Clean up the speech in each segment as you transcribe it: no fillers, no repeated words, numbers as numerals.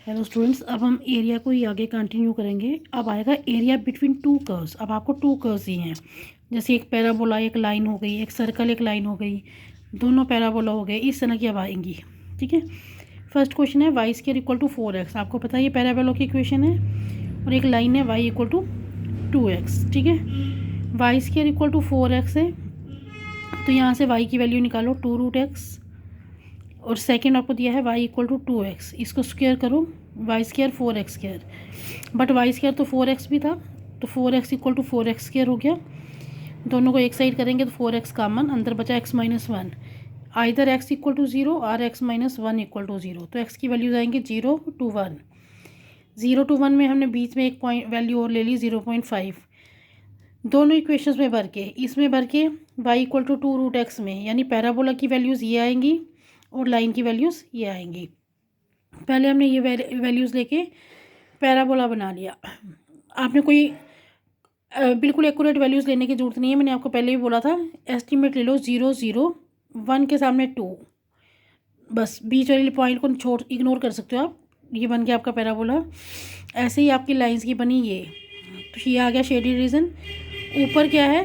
Hello students, अब हम area को ही आगे कंटिन्यू करेंगे। अब आएगा एरिया बिटवीन टू कर्व्स। अब आपको टू कर्व्स ही हैं, जैसे एक पैराबोला एक लाइन हो गई, एक सर्कल एक लाइन हो गई, दोनों पैराबोला हो गए, इस तरह की अब आएंगी। ठीक है, फर्स्ट क्वेश्चन है y square equal to 4x। आपको पता है ये पैराबोला की इक्वेशन है, और एक लाइन है y इक्वल टू 2x। ठीक है, y square equal to 4x है, तो यहाँ से y की वैल्यू निकालो 2√x, और सेकेंड आपको दिया है y इक्वल टू 2x। इसको स्क्वायर करो, y square 4x square, but y square तो 4x भी था, तो 4x equal to 4x square हो गया। दोनों को एक साइड करेंगे तो 4x कॉमन, अंदर बचा x minus 1। Either x equal to 0 और x माइनस 1 इक्वल टू 0, तो x की वैल्यूज आएंगे 0 to 1। 0 to 1 में हमने बीच में एक पॉइंट वैल्यू और ले ली 0.5। दोनों इक्वेशंस में भर के, इसमें भर के y इक्वल टू 2√x में, यानी पैराबोला की वैल्यूज़ ये आएंगी और लाइन की वैल्यूज़ ये आएंगी। पहले हमने ये वैल्यूज़ लेके पैराबोला बना लिया। आपने कोई बिल्कुल एक्यूरेट वैल्यूज़ लेने की ज़रूरत नहीं है, मैंने आपको पहले भी बोला था। एस्टिमेट ले लो 0 0 1 के सामने 2, बस बीच वाली पॉइंट को इग्नोर कर सकते हो आप। ये बन गया आपका पैराबोला। ऐसे ही आपकी लाइंस की बनी ये, तो ये आ गया शेडेड रीजन। ऊपर क्या है,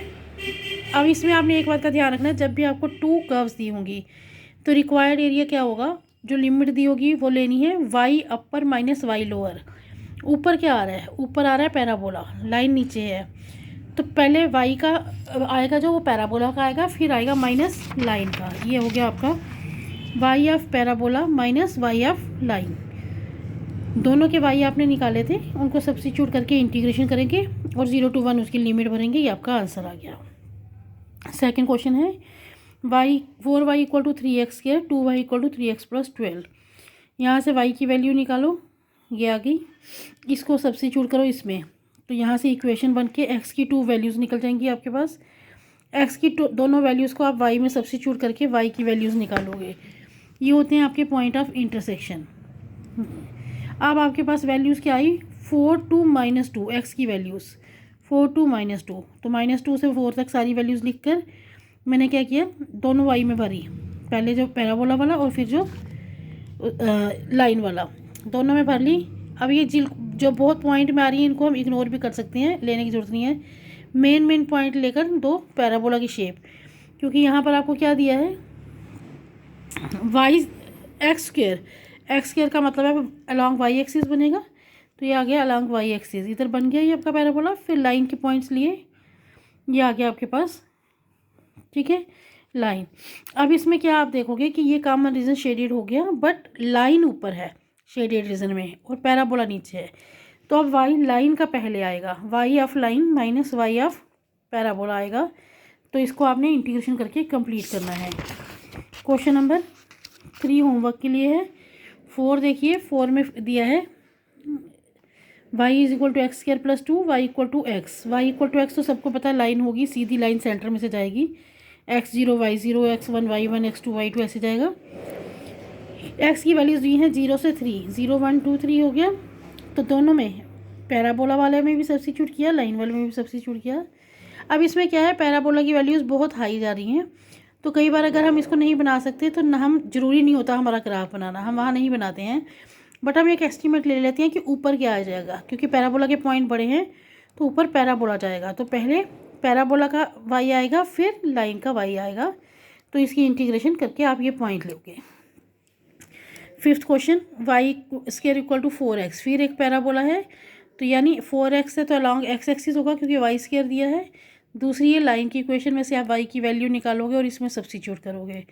अब इसमें आपने एक बात का ध्यान रखना है, जब भी आपको टू कर्व्स दी होंगी तो रिक्वायर्ड एरिया क्या होगा, जो लिमिट दी होगी वो लेनी है y अपर माइनस y लोअर। ऊपर क्या आ रहा है, ऊपर आ रहा है पैराबोला, लाइन नीचे है, तो पहले y का आएगा जो वो पैराबोला का आएगा, फिर आएगा माइनस लाइन का। ये हो गया आपका y of parabola minus y of line. दोनों के y आपने निकाले थे, उनको सब्स्टिट्यूट करके इंटीग्रेशन करेंगे और 0 to 1 उसकी लिमिट भरेंगे। ये आपका आंसर आ गया। सेकेंड क्वेश्चन है y equal to 3x square 2y equal to 3x plus 12। यहाँ से y की वैल्यू निकालो, ये आ गई, इसको सब्स्टिट्यूट करो इसमें, तो यहाँ से इक्वेशन बन के x की 2 वैल्यूज़ निकल जाएंगी आपके पास। x की दोनों वैल्यूज़ को आप y में सब्स्टिट्यूट करके y की वैल्यूज़ निकालोगे। ये होते हैं आपके पॉइंट ऑफ इंटरसेक्शन। अब आपके पास वैल्यूज़ क्या आई, 4 to -2 x की वैल्यूज़ 4 to -2, तो -2 से 4 तक सारी वैल्यूज़ लिख कर मैंने क्या किया, दोनों y में भरी, पहले जो पैराबोला वाला और फिर जो लाइन वाला, दोनों में भर ली। अब ये जो बहुत पॉइंट में आ रही है इनको हम इग्नोर भी कर सकते हैं, लेने की ज़रूरत नहीं है। मेन पॉइंट लेकर दो पैराबोला की शेप, क्योंकि यहाँ पर आपको क्या दिया है, एक्स स्क्वायर का मतलब है अलॉन्ग वाई एक्सिस बनेगा, तो ये आ गया अलॉन्ग वाई एक्सिस, इधर बन गया ये आपका पैराबोला। फिर लाइन के पॉइंट्स लिए, ये आ गया आपके पास, ठीक है, लाइन। अब इसमें क्या आप देखोगे कि ये कॉमन रीजन शेडेड हो गया, बट लाइन ऊपर है शेडेड रीजन में और पैराबोला नीचे है, तो अब वाई लाइन का पहले आएगा, y of line minus y of parabola आएगा, तो इसको आपने इंटीग्रेशन करके कंप्लीट करना है। क्वेश्चन नंबर 3 होमवर्क के लिए है। 4 देखिए, 4 में दिया है y is equal to x square plus 2 y equal to x. Y equal to x तो सबको पता है लाइन होगी, सीधी लाइन सेंटर में से जाएगी, x0 y0 x1 y1 x2 y2 ऐसे जाएगा। x की वैल्यूज दी हैं 0 से 3, 0 1 2 3 हो गया, तो दोनों में पैराबोला वाले में भी सब्स्टिट्यूट किया, लाइन वाले में भी सब्स्टिट्यूट किया। अब इसमें क्या है, पैराबोला की वैल्यूज़ बहुत हाई जा रही हैं, तो कई बार अगर हम इसको नहीं बना सकते तो ना, हम ज़रूरी नहीं होता हमारा ग्राफ बनाना, हम वहाँ नहीं बनाते हैं, बट हम एक एस्टीमेट ले लेते हैं कि ऊपर क्या आ जाएगा, क्योंकि पैराबोला के पॉइंट बड़े हैं तो ऊपर पैराबोला जाएगा, तो पहले पैराबोला का y आएगा फिर लाइन का y आएगा, तो इसकी इंटीग्रेशन करके आप ये पॉइंट लोगे। Fifth question, y square equal to 4x, फिर एक पैराबोला है, तो यानी 4x है तो अलॉन्ग x एक्सिस होगा क्योंकि y स्क्वायर दिया है। दूसरी ये लाइन की इक्वेशन में से आप y की वैल्यू निकालोगे और इसमें सब्स्टिट्यूट करोगे,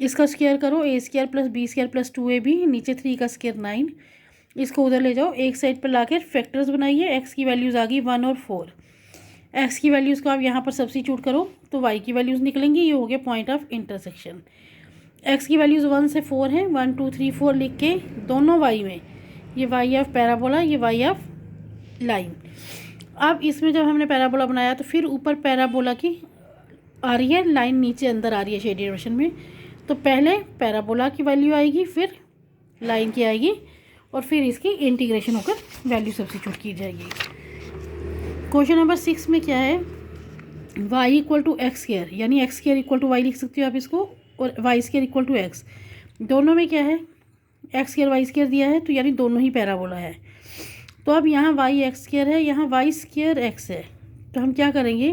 इसका स्क्वायर करो, a square plus b square plus 2ab, नीचे 3 का स्क्वायर 9, इसको उधर ले जाओ, एक साइड पर लाकर फैक्टर्स बनाइए। x की वैल्यूज़ आ गई 1 और 4, x की वैल्यूज़ को आप यहाँ पर सब्स्टिट्यूट करो तो y की वैल्यूज़ निकलेंगी। ये हो गया पॉइंट ऑफ इंटरसेक्शन। x की वैल्यूज़ 1 से 4 हैं, 1 2 3 4 लिख के दोनों y में, ये y ऑफ पैराबोला, ये y ऑफ लाइन। अब इसमें जब हमने पैराबोला बनाया तो फिर ऊपर पैराबोला की आ रही है लाइन, नीचे अंदर आ रही है शेडेड वर्जन में, तो पहले पैराबोला की वैल्यू आएगी, फिर लाइन की आएगी, और फिर इसकी इंटीग्रेशन होकर वैल्यू सब्स्टिट्यूट की जाएगी। क्वेश्चन नंबर 6 में क्या है, y equal to x square, यानी x square equal to y लिख सकते हो आप इसको, और y square equal to x, दोनों में क्या है, एक्स स्क्वायर वाई स्क्वायर दिया है, तो यानी दोनों ही पैराबोला है। तो अब यहाँ वाई एक्स स्क्वायर है, यहाँ वाई स्क्वायर एक्स है, तो हम क्या करेंगे,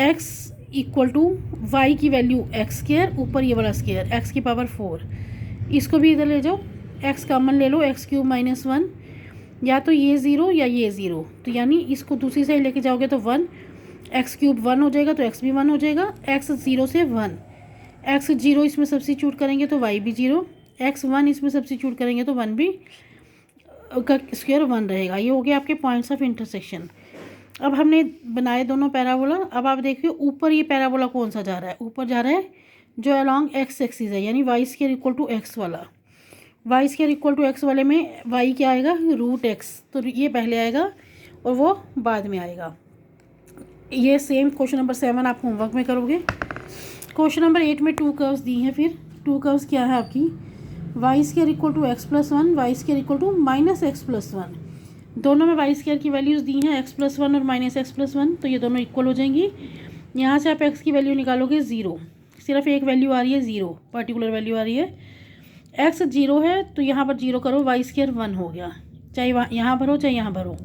एक्स इक्वल टू वाई की वैल्यू एक्स स्क्वायर, ऊपर ये वाला स्क्वायर एक्स की पावर 4, इसको भी इधर ले जाओ, एक्स कॉमन ले लो, एक्स क्यूब माइनस 1, या तो ये 0 या ये 0, तो यानी इसको दूसरी साइड लेके जाओगे तो 1, एक्स क्यूब 1 हो जाएगा तो एक्स भी 1 हो जाएगा, एक्स 0 से 1, एक्स 0 इसमें सब्स्टिट्यूट करेंगे तो वाई भी 0, एक्स 1 इसमें सब्स्टिट्यूट करेंगे तो 1 भी का स्क्वायर 1 रहेगा। ये हो गया आपके पॉइंट्स ऑफ इंटरसेक्शन। अब हमने बनाए दोनों पैराबोला। अब आप देखिए ऊपर ये पैराबोला कौन सा जा रहा है, ऊपर जा रहा है जो अलॉन्ग एक्स एक्सिस है, यानी y square equal to x वाला। Y square equal to x वाले में वाई क्या आएगा, रूट एक्स, तो ये पहले आएगा और वो बाद में आएगा। ये सेम क्वेश्चन नंबर 7 आप होमवर्क में करोगे। क्वेश्चन नंबर 8 में 2 कर्व्स दी हैं। फिर 2 कर्व्स क्या है आपकी, y square equal to x plus 1, y square equal to minus x plus 1। दोनों में वाई स्क्वायर की वैल्यूज़ दी हैं एक्स प्लस 1 और माइनस एक्स प्लस 1, तो ये दोनों इक्वल हो जाएंगी। यहाँ से आप एक्स की वैल्यू निकालोगे 0, सिर्फ एक वैल्यू आ रही है 0, पर्टिकुलर वैल्यू आ रही है। एक्स 0 है तो यहाँ पर 0 करो, वाई स्क्वायर 1 हो गया, चाहे यहाँ भरो चाहे यहाँ भरो।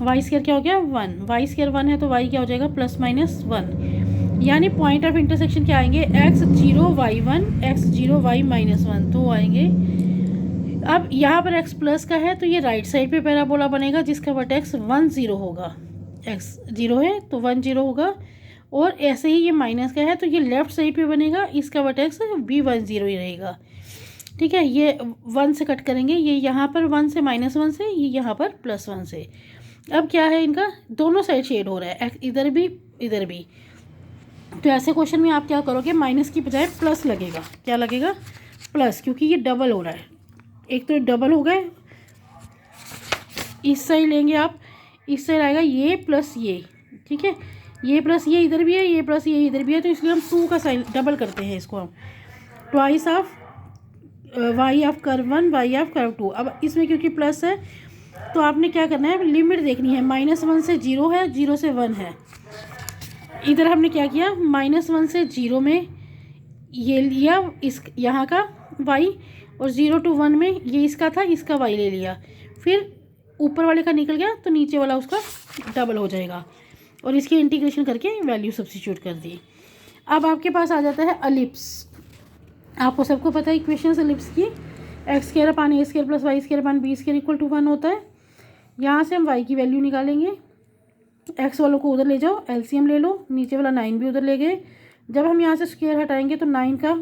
वाई स्क्वायर क्या हो गया 1, वाई स्क्वायर 1 है तो वाई क्या हो जाएगा प्लस माइनस 1, यानी पॉइंट ऑफ इंटरसेक्शन क्या आएंगे, x 0 y 1, x 0 y minus 1, तो आएंगे। अब यहाँ पर x प्लस का है तो ये राइट साइड पे पैराबोला बनेगा जिसका वर्टेक्स 1 0 होगा, x 0 है तो 1 0 होगा, और ऐसे ही ये माइनस का है तो ये लेफ्ट साइड पे बनेगा, इसका वर्टेक्स भी 1 0 ही रहेगा। ठीक है, ये 1 से कट करेंगे, ये यहाँ पर 1 से माइनस 1 से, ये यहाँ पर प्लस 1 से। अब क्या है, इनका दोनों साइड शेड हो रहा है, इधर भी इधर भी। तो ऐसे क्वेश्चन में आप क्या करोगे, माइनस की बजाय प्लस लगेगा, क्या लगेगा प्लस, क्योंकि ये डबल हो रहा है। एक तो डबल हो गए, इस साइड लेंगे आप, इस साइड आएगा ये प्लस ये, ठीक है, ये प्लस ये इधर भी है, ये प्लस ये इधर भी है, तो इसलिए हम 2 का साइन डबल करते हैं इसको हम, twice of y of curve 1 y of curve 2। अब इसमें क्योंकि प्लस है तो आपने क्या करना है, लिमिट देखनी है, -1 से 0 है, 0 से 1 है। इधर हमने क्या किया, -1 से 0 में ये लिया इस यहाँ का y, और 0 to 1 में ये इसका था, इसका y ले लिया, फिर ऊपर वाले का निकल गया तो नीचे वाला उसका डबल हो जाएगा, और इसकी इंटीग्रेशन करके वैल्यू सब्स्टिट्यूट कर दी। अब आपके पास आ जाता है अलिप्स। आपको सबको पता है इक्वेशंस अलिप्स की, x square upon a square plus y square upon b square equal to 1 होता है। यहाँ से हम y की वैल्यू निकालेंगे, एक्स वालों को उधर ले जाओ, एलसीएम ले लो, नीचे वाला 9 भी उधर ले गए। जब हम यहाँ से स्क्वायर हटाएंगे तो 9 का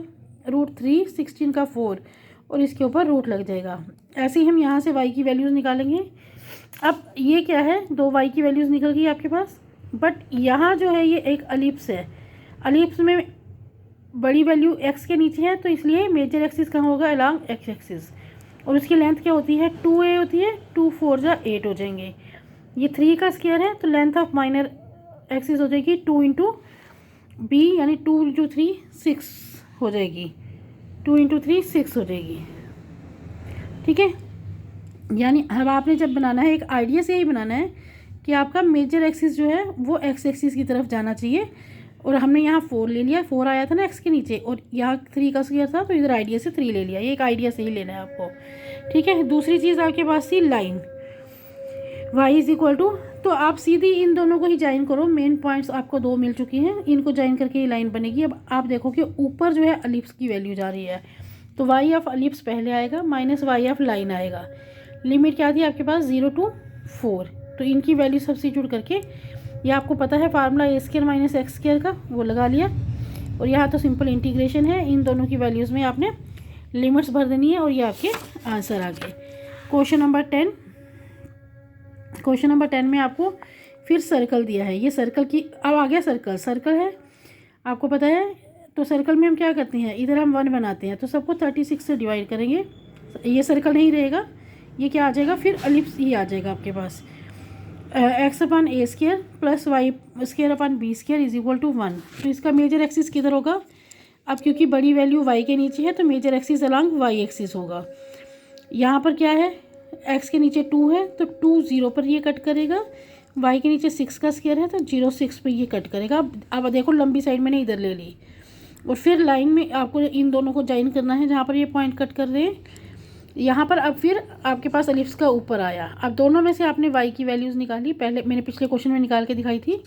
रूट 3, 16 का 4, और इसके ऊपर रूट लग जाएगा। ऐसे ही हम यहाँ से y की वैल्यूज़ निकालेंगे। अब ये क्या है, 2 y की वैल्यूज़ निकल गई आपके पास, बट यहाँ जो है ये एक अलिप्स है, अलिप्स में बड़ी वैल्यू x के नीचे है, तो इसलिए मेजर एक्सिस कहाँ होगा, अलॉन्ग x एक्सिस, और उसकी लेंथ क्या होती है 2a होती है, 2 4 जा 8 हो जाएंगे। ये 3 का स्क्वायर है तो लेंथ ऑफ माइनर एक्सिस हो जाएगी 2 इंटू b, यानी 2 इंटू 3 6 हो जाएगी, 2 इंटू 3 6 हो जाएगी। ठीक है, यानी अब आपने जब बनाना है, एक आइडिया से ही बनाना है कि आपका मेजर एक्सिस जो है वो एक्स एक्सिस की तरफ जाना चाहिए, और हमने यहाँ 4 ले लिया, 4 आया था ना एक्स के नीचे, और यहाँ 3 का स्क्वायर था तो इधर आइडिया से 3 ले लिया। ये एक आइडिया से ही लेना है आपको। ठीक है, दूसरी चीज़ आपके पास थी line, y is equal to, तो आप सीधी इन दोनों को ही ज्वाइन करो, मेन पॉइंट्स आपको 2 मिल चुकी हैं, इनको ज्वाइन करके ये लाइन बनेगी। अब आप देखो कि ऊपर जो है अलिप्स की वैल्यू जा रही है, तो y ऑफ अलिप्स पहले आएगा माइनस y ऑफ लाइन आएगा। लिमिट क्या थी आपके पास 0 to 4, तो इनकी वैल्यू सब्स्टिट्यूट करके, ये आपको पता है फार्मूला ए स्क्वायर माइनस एक्स स्क्वायर का, वो लगा लिया, और यहाँ तो सिंपल इंटीग्रेशन है, इन दोनों की वैल्यूज़ में आपने लिमिट्स भर देनी है, और ये आपके आंसर आ गए। क्वेश्चन नंबर 10, क्वेश्चन नंबर 10 में आपको फिर सर्कल दिया है, ये सर्कल की, अब आ गया सर्कल, सर्कल है आपको पता है, तो सर्कल में हम क्या करते हैं, इधर हम 1 बनाते हैं, तो सबको 36 से डिवाइड करेंगे, ये सर्कल नहीं रहेगा, ये क्या आ जाएगा, फिर अलिप्स ही आ जाएगा आपके पास, x upon a square plus y square upon b square is equal to 1। तो इसका मेजर एक्सिस किधर होगा, अब क्योंकि बड़ी वैल्यू y के नीचे है तो major axis along y axis होगा। यहाँ पर क्या है, x के नीचे 2 है तो 2 0 पर ये कट करेगा, y के नीचे 6 का स्क्वायर है तो 0 6 पर ये कट करेगा। अब देखो लंबी साइड मैंने इधर ले ली, और फिर लाइन में आपको इन दोनों को ज्वाइन करना है जहाँ पर ये पॉइंट कट कर रहे हैं यहाँ पर। अब फिर आपके पास एलिप्स का ऊपर आया। अब दोनों में से आपने y की वैल्यूज़ निकाली, पहले मैंने पिछले क्वेश्चन में निकाल के दिखाई थी,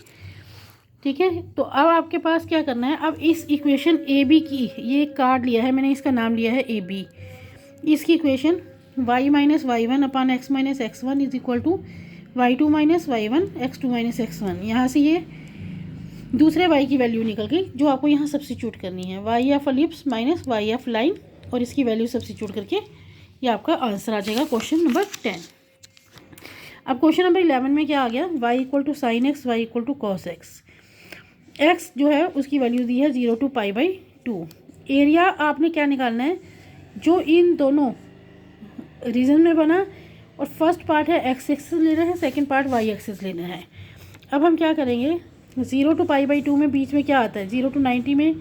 ठीक है। तो अब आपके पास क्या करना है, अब इस इक्वेशन ए बी की, ये कार्ड लिया है मैंने, इसका नाम लिया है ए बी। इसकी equation y minus y one upon x minus x one is equal to y two minus y one x two minus x one. यहाँ से ये दूसरे y की वैल्यू निकल गई जो आपको यहाँ सब्स्टिट्यूट करनी है, y of ellipse minus y of line, और इसकी वैल्यू सब्स्टिट्यूट करके ये आपका आंसर आ जाएगा क्वेश्चन नंबर 10। अब क्वेश्चन नंबर 11 में क्या आ गया, y equal to sine x, y equal to cos x. x जो है उसकी वैल्यू दी है 0 टू पाई बाई 2। एरिया आपने क्या निकालना है, जो इन दोनों रीजन में बना, और फर्स्ट पार्ट है x एक्सिस लेना है, सेकंड पार्ट y एक्सिस लेना है। अब हम क्या करेंगे, 0 टू पाई बाई 2 में बीच में क्या आता है, 0 टू 90 में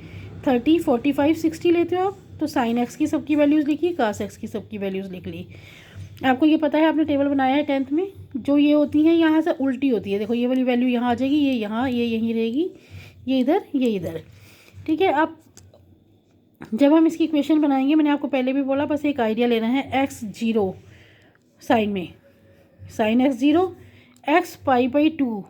30, 45, 60 लेते हो आप, तो साइन एक्स की सबकी वैल्यूज़ लिखी, कास एक्स की सबकी वैल्यूज़ लिख ली। आपको ये पता है, आपने टेबल बनाया है 10th में, जो ये होती हैं यहाँ से उल्टी होती है। देखो ये वाली वैल्यू यहाँ आ जाएगी, ये यहाँ, ये यहीं रहेगी, ये इधर, ये इधर, ठीक है। अब जब हम इसकी इक्वेशन बनाएंगे, मैंने आपको पहले भी बोला, बस एक आइडिया लेना है, एक्स जीरो साइन में, sine x zero, x pi by 2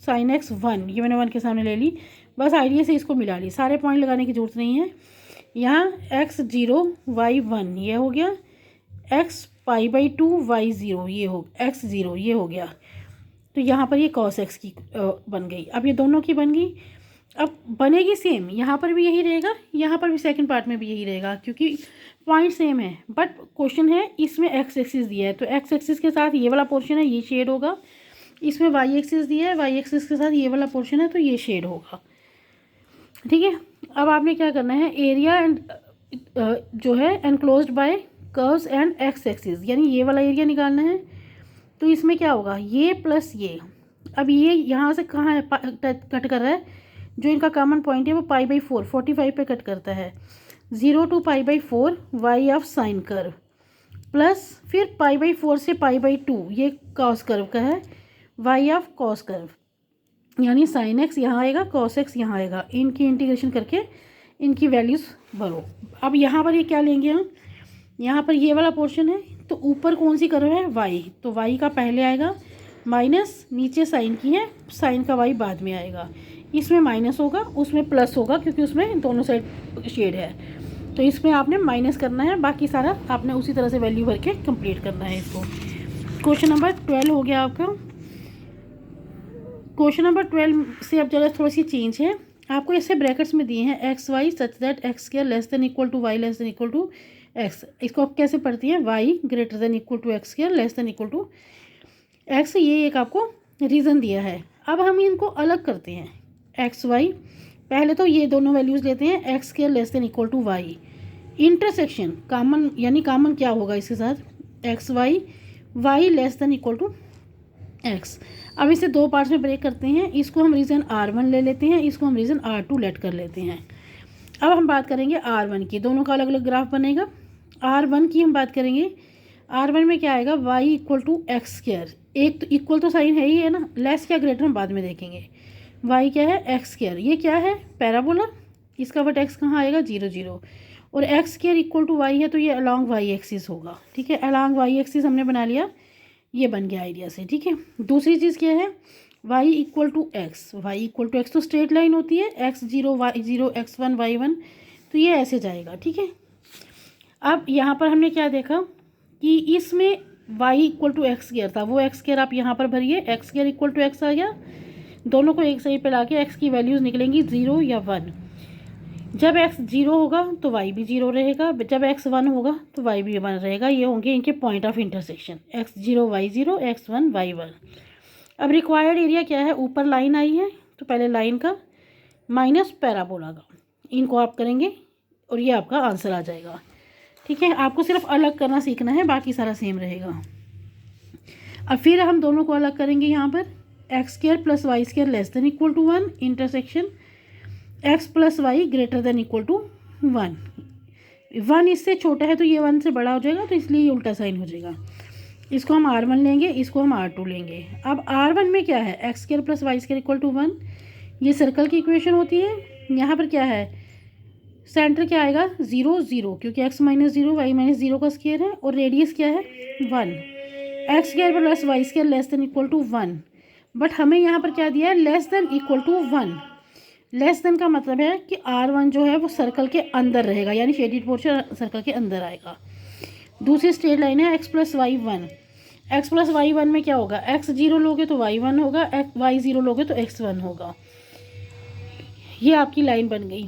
sine x 1, ये मैंने 1 के सामने ले ली, बस आइडिया से इसको मिला ली, सारे पॉइंट लगाने की जरूरत नहीं है। यहाँ एक्स जीरो वाई 1 ये हो गया, एक्स पाई बाई 2 वाई 0 ये हो, एक्स 0 ये हो गया, तो यहाँ पर ये कॉस एक्स की बन गई। अब ये दोनों की बन गई, अब बनेगी सेम, यहाँ पर भी यही रहेगा, यहाँ पर भी सेकंड पार्ट में भी यही रहेगा, क्योंकि पॉइंट सेम है। बट क्वेश्चन है इसमें एक्स एक्सिस दिया है, तो एक्स एक्सिस के साथ ये वाला पोर्शन है, ये शेड होगा। इसमें वाई एक्सिस दिया है, वाई एक्सिस के साथ ये वाला पोर्शन है, तो ये शेड होगा, ठीक है। अब आपने क्या करना है, एरिया एंड जो है enclosed bye curves and x axis, यानी ये वाला एरिया निकालना है। तो इसमें क्या होगा, ये प्लस ये, अब ये यहाँ से कहाँ है कट कर रहा है, जो इनका कॉमन पॉइंट है वो पाई बाई 4 45 पे कट करता है। 0 to pi by 4 y of sine curve, plus फिर पाई बाई 4 से पाई बाई 2 ये कॉस कर्व का है, वाई ऑफ कॉस कर्व, यानी साइन एक्स यहाँ आएगा, कॉस एक्स यहाँ आएगा। इनकी इंटीग्रेशन करके इनकी वैल्यूज़ भरो। अब यहाँ पर ये क्या लेंगे हम, यहाँ पर ये वाला पोर्शन है, तो ऊपर कौन सी कर्व है, वाई, तो वाई का पहले आएगा माइनस, नीचे साइन की है, साइन का वाई बाद में आएगा। इसमें माइनस होगा, उसमें प्लस होगा, क्योंकि उसमें दोनों साइड शेड है, तो इसमें आपने माइनस करना है, बाकी सारा आपने उसी तरह से वैल्यू भर के कंप्लीट करना है इसको। क्वेश्चन नंबर 12 हो गया आपका। क्वेश्चन नंबर 12 से अब जरा थोड़ी सी चेंज है, आपको ऐसे ब्रैकेट्स में दिए हैं x y such that x square less than equal to y less than equal to x. इसको आप कैसे पढ़ती हैं, y greater than equal to x square less than equal to x, ये एक आपको रीज़न दिया है। अब हम इनको अलग करते हैं, एक्स वाई, पहले तो ये दोनों वैल्यूज़ लेते हैं, x square less than equal to y, intersection common, यानी कॉमन क्या होगा इसके साथ, x y, y less than equal to x. अब इसे दो पार्ट्स में ब्रेक करते हैं, इसको हम रीजन R1 ले लेते हैं, इसको हम रीजन R2 लेट कर लेते हैं। अब हम बात करेंगे R1 की, दोनों का अलग अलग ग्राफ बनेगा। R1 की हम बात करेंगे, R1 में क्या आएगा, y equal to x square, एक तो इक्वल तो साइन है ही है ना, लेस क्या ग्रेटर हम बाद में देखेंगे। y क्या है, एक्स स्क्वायर, ये क्या है, पैराबोला, इसका वर्टेक्स कहाँ आएगा, 0 0, और x square equal to y है, तो ये अलॉन्ग वाई एक्सिस होगा, ठीक है। अलॉन्ग वाई एक्सिस हमने बना लिया, ये बन गया आइडिया से, ठीक है। दूसरी चीज़ क्या है, y equal to x, y equal to x तो स्ट्रेट लाइन होती है, x 0 y 0 x 1 y 1, तो ये ऐसे जाएगा, ठीक है। अब यहाँ पर हमने क्या देखा कि इसमें y equal to x square था, वो एक्स स्क्वायर आप यहाँ पर भरिए, x square equal to x आ गया, दोनों को एक सही पे ला के एक्स की वैल्यूज़ निकलेंगी 0 या 1। जब x 0 होगा तो y भी 0 रहेगा, जब x 1 होगा तो y भी 1 रहेगा, ये होंगे इनके point of intersection, x 0 y 0 x 1 y 1। अब रिक्वायर्ड एरिया क्या है, ऊपर लाइन आई है, तो पहले लाइन का माइनस पैराबोला का, इनको आप करेंगे और ये आपका आंसर आ जाएगा, ठीक है। आपको सिर्फ अलग करना सीखना है, बाकी सारा सेम रहेगा। अब फिर हम दोनों को अलग करेंगे, यहाँ पर x square plus y square less than equal to 1, intersection x plus y greater than equal to 1, 1 इससे छोटा है तो ये 1 से बड़ा हो जाएगा, तो इसलिए ये उल्टा साइन हो जाएगा। इसको हम R1 लेंगे, इसको हम R2 लेंगे। अब R1 में क्या है, x square plus y square equal to 1, ये सर्कल की इक्वेशन होती है। यहाँ पर क्या है, सेंटर क्या आएगा 0 0, क्योंकि x माइनस 0 वाई माइनस 0 का स्क्वायर है, और रेडियस क्या है 1। X square plus y square less than equal to 1, but हमें यहाँ पर क्या दिया है less than equal to 1। Less than का मतलब है कि R1 जो है वो सर्कल के अंदर रहेगा, यानी शेडेड पोर्शन सर्कल के अंदर आएगा। दूसरी स्ट्रेट लाइन है x plus y 1। x plus y 1 में क्या होगा, x 0 लोगे तो y 1 होगा, y 0 लोगे तो x 1 होगा। ये आपकी लाइन बन गई।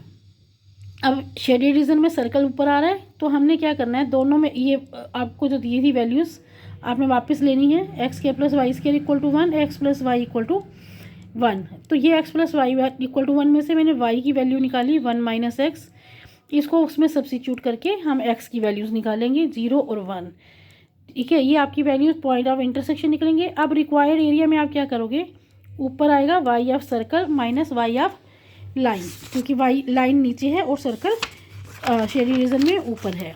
अब शेडेड रीजन में सर्कल ऊपर आ रहा है, तो हमने क्या करना है, दोनों में ये आपको जो दी थी वैल्यूज़ आपने वापस लेनी है। एक्स के plus y square equal to 1, x plus y equal to 1। तो ये x plus y equal to 1 में से मैंने वाई की वैल्यू निकाली 1 माइनस एक्स, इसको उसमें सब्सिट्यूट करके हम एक्स की वैल्यूज़ निकालेंगे 0 और 1। ठीक है, ये आपकी वैल्यूज़ पॉइंट ऑफ इंटरसेक्शन निकलेंगे। अब रिक्वायर्ड एरिया में आप क्या करोगे, ऊपर आएगा y of circle minus y of line, क्योंकि वाई लाइन नीचे है और सर्कल शेडेड रीजन में ऊपर है।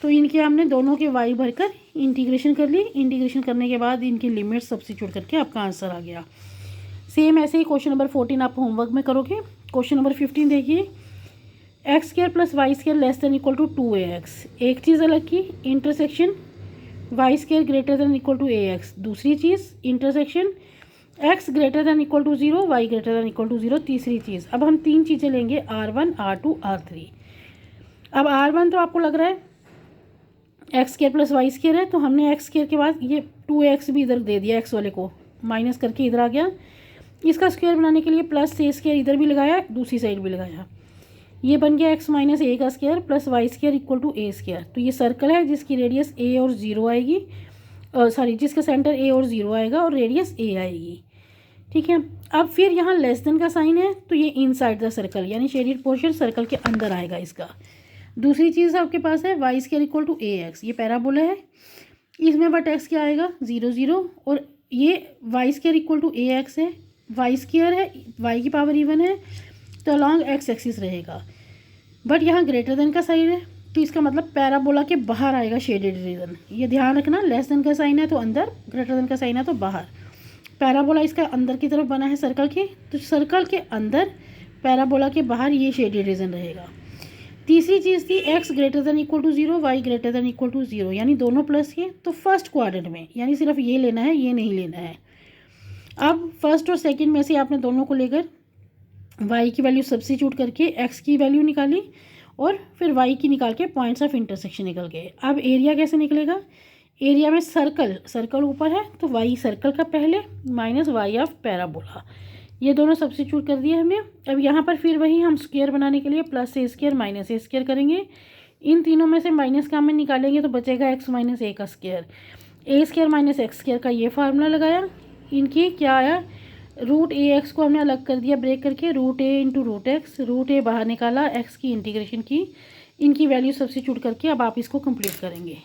तो इनके हमने दोनों के वाई भरकर इंटीग्रेशन कर ली। इंटीग्रेशन करने के बाद इनकी लिमिट सब्स्टिट्यूट करके आपका आंसर आ गया। सेम ऐसे ही क्वेश्चन नंबर 14 आप होमवर्क में करोगे। क्वेश्चन नंबर 15 देखिए, x square plus y square less than equal to 2ax। एक चीज़ अलग की, intersection y square greater than equal to ax। दूसरी चीज़ intersection x greater than equal to 0, y greater than equal to 0। तीसरी चीज़, अब हम तीन चीज़ें लेंगे R1 R2 R3। अब R1 तो आपको लग रहा है x square plus y square है, तो हमने एक्स स्क्वायर के बाद ये 2x भी इधर दे दिया, एक्स वाले को माइनस करके इधर आ गया। इसका स्क्वायर बनाने के लिए प्लस से स्क्वायर इधर भी लगाया, दूसरी साइड भी लगाया, ये बन गया x माइनस ए का square plus y square equal to a square. तो ये सर्कल है जिसकी रेडियस a और 0 आएगी, सॉरी जिसका सेंटर a और 0 आएगा और रेडियस a आएगी। ठीक है, अब फिर यहाँ लेस देन का साइन है, तो ये इनसाइड द सर्कल यानी शेडेड पोर्शन सर्कल के अंदर आएगा इसका। दूसरी चीज़ आपके पास है y square equal to ax, ये पैराबोला है, इसमें बट x क्या आएगा 0 0, और ये y square equal to ax है, वाई स्क्वायर है, y की पावर इवन है, तो अलॉन्ग x एक्सिस रहेगा। बट यहाँ ग्रेटर देन का साइन है, तो इसका मतलब पैराबोला के बाहर आएगा शेडेड रीजन। ये ध्यान रखना, लेस देन का साइन है तो अंदर, ग्रेटर देन का साइन है तो बाहर। पैराबोला इसका अंदर की तरफ बना है सर्कल के, तो सर्कल के अंदर पैराबोला के बाहर ये शेडेड रीजन रहेगा। तीसरी चीज़ थी x greater than equal to 0, y greater than equal to 0, यानी दोनों प्लस के, तो फर्स्ट क्वाड्रेंट में, यानी सिर्फ ये लेना है, ये नहीं लेना है। अब फर्स्ट और सेकंड में से आपने दोनों को लेकर y की वैल्यू सब्स्टिट्यूट करके x की वैल्यू निकाली, और फिर y की निकाल के पॉइंट्स ऑफ इंटरसेक्शन निकल गए। अब एरिया कैसे निकलेगा, एरिया में सर्कल ऊपर है, तो y सर्कल का पहले माइनस y ऑफ पैराबोला, ये दोनों सब्स्टिट्यूट कर दिए हमने। अब यहाँ पर फिर वही हम स्क्वायर बनाने के लिए प्लस ए स्क्वायर माइनस ए स्क्वायर करेंगे। इन तीनों में से माइनस का में निकालेंगे तो बचेगा x माइनस ए का स्क्वायर, ए स्क्वायर माइनस एक्स स्क्वायर का ये फार्मूला लगाया। इनकी क्या आया, रूट ए एक्स को हमने अलग कर दिया ब्रेक करके, रूट ए इंटू रूट एक्स, रूट ए बाहर निकाला, एक्स की इंटीग्रेशन की, इनकी वैल्यू सब्स्टिट्यूट करके अब आप इसको कंप्लीट करेंगे।